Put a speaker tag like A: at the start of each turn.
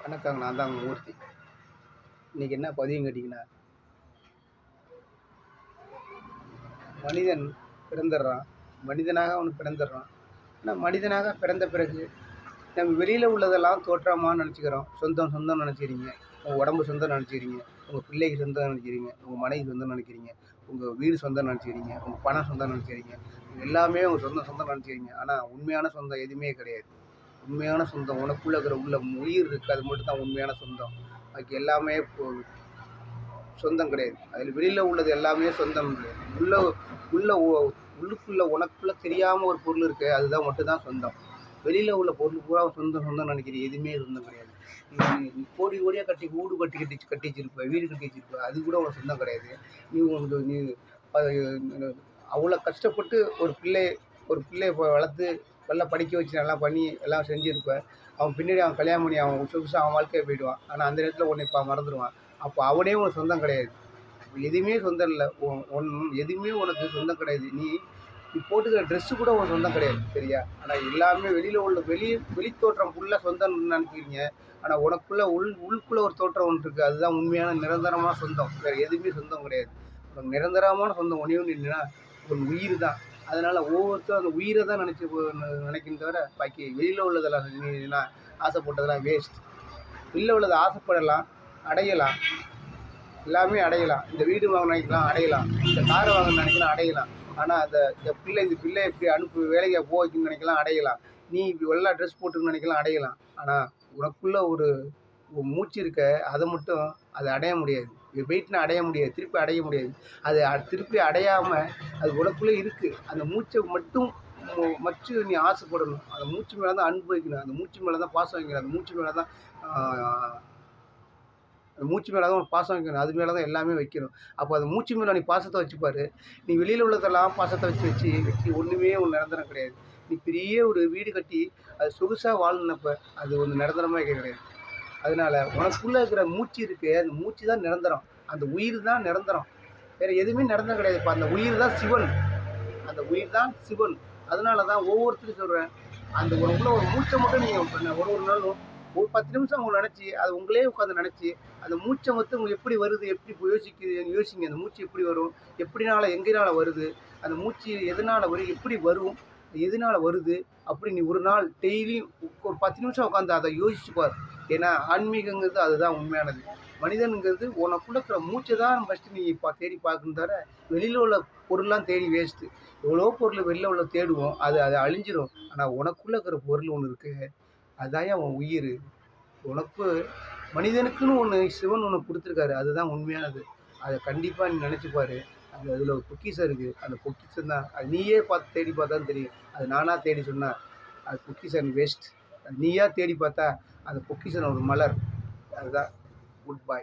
A: வணக்கங்க. நான் தாங்க மூர்த்தி. இன்னைக்கு என்ன பதிவுன்னு கேட்டிங்கன்னா, மனிதன் பிறந்துடுறான். மனிதனாக அவன் பிறந்துடுறான். ஆனா மனிதனாக பிறந்த பிறகு நம்ம வெளியில உள்ளதெல்லாம் தோற்றமான்னு நெனச்சுக்கிறோம். சொந்தம் சொந்தம்னு நெனச்சுக்கிறீங்க. உங்க உடம்பு சொந்தம்னு நெனச்சுக்கிறீங்க. உங்க பிள்ளைக்கு சொந்தம்னு நெனைக்கிறீங்க. உங்க மனைவிக்கு சொந்தம்னு நெனைக்கிறீங்க. உங்க வீடு சொந்தம்னு நெனச்சுக்கிறீங்க. உங்க பணம் சொந்தம்னு நெனச்சுக்கிறீங்க. எல்லாமே உங்க சொந்தம் சொந்தம்னு நெனச்சுக்கிறீங்க. ஆனா உண்மையான சொந்தம் எதுவுமே கிடையாது. உண்மையான சொந்தம் உனக்குள்ள இருக்கிற உயிர் இருக்கு. அது மட்டும் தான் உண்மையான சொந்தம். பாக்கி எல்லாமே சொந்தம் கிடையாது. அதில் வெளியில் உள்ளது எல்லாமே சொந்தம் கிடையாது. உள்ள உள்ளுக்குள்ள உனக்குள்ள தெரியாமல் ஒரு பொருள் இருக்கு, அதுதான் மட்டும்தான் சொந்தம். வெளியில் உள்ள பொருள் பூரா சொந்தம் சொந்தம் நினைக்கிறீங்க, எதுவுமே சொந்தம் கிடையாது. நீ கோடி கோடியாக கட்டி வீடு கட்டி வச்சிருப்ப, வீடு கட்டி வச்சிருப்ப, அது கூட உனக்கு சொந்தம் கிடையாது. நீ அவ்வளோ கஷ்டப்பட்டு ஒரு பிள்ளையை வளர்த்து நல்லா படிக்க வச்சு நல்லா பண்ணி எல்லாம் செஞ்சுருப்ப. அவன் பின்னாடி அவன் கல்யாணம் பண்ணி அவன் சொகுசாக அவன் வாழ்க்கையை போயிடுவான். ஆனால் அந்த நேரத்தில் உன்னை மறந்துடுவான். அப்போ அவனே உனக்கு சொந்தம் கிடையாது. எதுவுமே சொந்தம் இல்லை. எதுவுமே உனக்கு சொந்தம் கிடையாது. நீ போட்டுக்கிற ட்ரெஸ்ஸு கூட உனக்கு சொந்தம் கிடையாது, சரியா? ஆனால் எல்லாமே வெளியில் உள்ள வெளி தோற்றம் ஃபுல்லாக சொந்தம் நினைக்கிறீங்க. ஆனால் உனக்குள்ள உள்ளுக்குள்ளே ஒரு தோற்றம் ஒன்று இருக்குது. அதுதான் உண்மையான நிரந்தரமான சொந்தம். வேறு எதுவுமே சொந்தம் கிடையாது. உனக்கு நிரந்தரமான சொந்தம் ஒன்றே ஒன்று என்னன்னா ஒரு உயிர் தான். அதனால் ஒவ்வொருத்தரும் அந்த உயிரை தான் நினைக்கணும் தவிர பாக்கி வெளியில் உள்ளதெல்லாம் நீ ஆசைப்பட்டதெல்லாம் வேஸ்ட். வெளியில் உள்ளதை ஆசைப்படலாம், அடையலாம், எல்லாமே அடையலாம். இந்த வீடு வாங்க நினைக்கலாம், அடையலாம். இந்த காரை வாங்க நினைக்கலாம், அடையலாம். ஆனால் இந்த பிள்ளை எப்படி வேலைக்கு போக வைக்கணும்னு நினைக்கலாம், அடையலாம். நீ எல்லாம் ட்ரெஸ் போட்டுன்னு நினைக்கலாம், அடையலாம். ஆனால் உனக்குள்ள ஒரு மூச்சு இருக்க, அதை அடைய முடியாது. வெயிட்னா அடைய முடியாது, திருப்பி அடைய முடியாது. அது திருப்பி அடையாமல் அது உனக்குள்ளே இருக்குது. அந்த மூச்சை மட்டும் நீ ஆசைப்படணும். அந்த மூச்சு மேலே தான் அன்பு வைக்கணும். அந்த மூச்சு மேலே தான் பாசம் வைக்கணும். அந்த மூச்சு மேலே தான் பாசம் வைக்கணும். அது மேலே தான் எல்லாமே வைக்கணும். அப்போ அந்த மூச்சு மேலே நீ பாசத்தை வச்சுப்பாரு. நீ வெளியில் உள்ளதெல்லாம் பாசத்தை வச்சு ஒன்றுமே நிரந்தரம் கிடையாது. நீ பெரிய ஒரு வீடு கட்டி அது சொகுசாக வாழ்னப்ப அது ஒன்று நிரந்தரமாக கிடையாது. அதனால உனக்குள்ளே இருக்கிற மூச்சு இருக்குது, அந்த மூச்சு தான் நிரந்தரம். அந்த உயிர் தான் நிரந்தரம். வேறு எதுவுமே நிரந்தரம் கிடையாது. இப்போ அந்த உயிர் தான் சிவன். அந்த உயிர் தான் சிவன். அதனால தான் ஒவ்வொருத்தரும் சொல்கிறேன், அந்த உனக்குள்ள ஒரு மூச்சை மட்டும் நீங்கள் ஒரு நாளும் ஒரு 10 நிமிஷம் அவங்க நினச்சி அதை உங்களே உட்காந்து நினச்சி அந்த மூச்சை மட்டும் உங்களுக்கு எப்படி வருது, எப்படி யோசிங்க. அந்த மூச்சு எப்படி வரும், எங்கேனால வருது, அந்த மூச்சு எதனால் வரும், எப்படி வரும், எதனால் வருது, அப்படி நீ ஒரு நாள் டெய்லியும் ஒரு 10 நிமிஷம் உட்காந்து அதை யோசிச்சுப்பார். ஏன்னா ஆன்மீகங்கிறது அதுதான் உண்மையானது. மனிதனுங்கிறது உனக்குள்ள இருக்கிற மூச்சை தான் ஃபஸ்ட்டு நீ தேடி பார்க்கணும் தவிர வெளியில் உள்ள பொருள்லாம் தேடி வேஸ்ட்டு. எவ்வளோ பொருள் வெளியில் உள்ள தேடுவோம், அது அழிஞ்சிடும். ஆனால் உனக்குள்ளே இருக்கிற பொருள் ஒன்று இருக்குது, அதுதான் உன் உயிர். உனக்கு மனிதனுக்குன்னு ஒன்று சிவன் ஒன்று கொடுத்துருக்காரு, அதுதான் உண்மையானது. அதை கண்டிப்பாக நீ நினச்சிப்பாரு. அதில் ஒரு பொக்கிஷம் இருக்குது. அந்த பொக்கிஷம் தான் அது நீயே தேடி பார்த்தா தான் தெரியும். அது நானாக தேடி சொன்னால் அது பொக்கிஷம் வேஸ்ட். அது நீயா தேடி பார்த்தா அந்த பொக்கிஷன் ஒரு மலர். அதுதான். Good bye.